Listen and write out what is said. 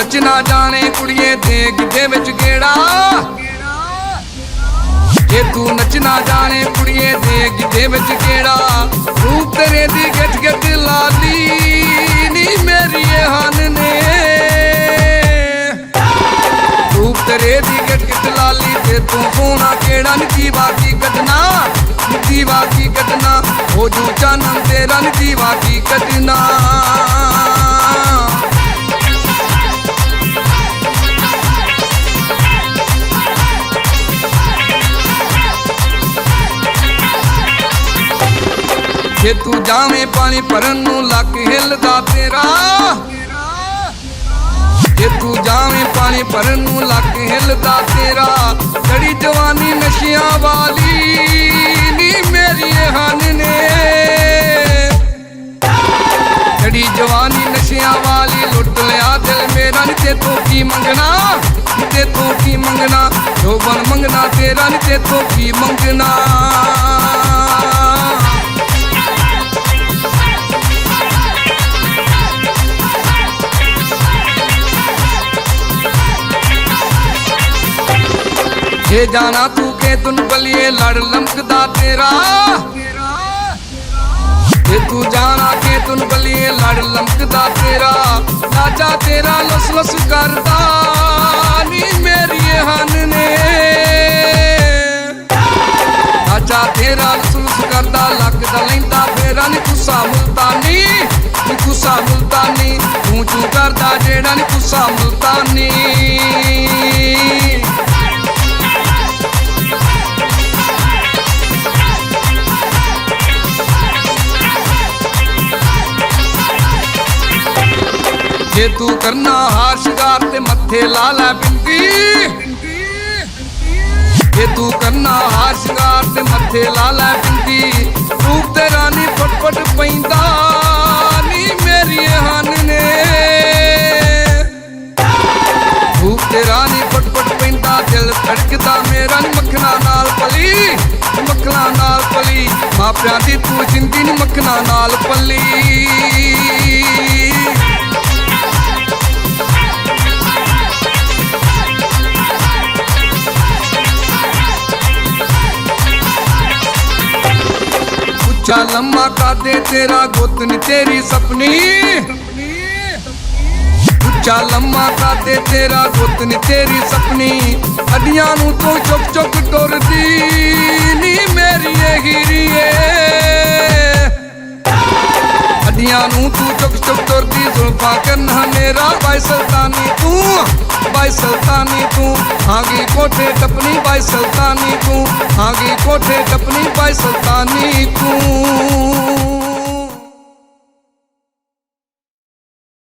नचना जाने कुड़िए ते गिद्धे विच गेड़ा जे तू नचना जाने कुड़िए ते गिद्धे विच गेड़ा रूप तेरे दी गिट गिट लाली नी मेरी हन ने रूप तेरे दी गिट गिट लाली ते तू सोना केड़ा नी जीवा की कटना जीवा की कटना हो जू चानन तेरा नी जीवा की कटना जे तू जावे पानी भरन नू लक हिलदा तेरा जे तू जावे पानी भरन नू लक हिलदा तेरा जड़ी जवानी नशियां वाली नी मेरी हन ने जड़ी जवानी नशियां वाली लुट लिया दिल मेरा नी ते तू की मंगना ते तू की मंगना जोबन मंगना तेरा नी ते तू की मंगना जे जाना तू के तुन बलिए लड़ लमकदा तेरा जे तू जाना के तुन बलिए लड़ लमकदा तेरा राजा तेरा लस लस करदा नी मेरी हन ने राजा तेरा लस लस करदा लगदा लैंदा फेरा नी गुस्सा मुल्तानी तू चू करदा जेड़ा नी गुस्सा मुल्तानी जे तू करना हार शिंगार ते मत्थे ला लै बिंदी जे तू करना हार शिंगार ते मत्थे ला लै बिंदी रूप तेरा नी फटफट पैंदा नी मेरी हन ने रूप तेरा नी फटफट पैंदा दिल धड़कदा मेरा नी मक्खना नाल पली मापियां दी तू जिंदी नी मक्खना नाल पली उच्चा लम्मा कादे तेरा गुत्त नी तेरी सपनी उच्चा लम्मा कादे तेरा गुत्त नी तेरी सपनी हड्डियां नू तू चुक चुक टुरदी नी मेरी हीरीए हड्डियां नू तू चुक चुक टुरदी जुल्फां करना मेरा बाई सुल्तानी तू आगी कोठे टपनी बाई सुल्तानी तू आगी कोठे टपनी बाई सुल्तानी तू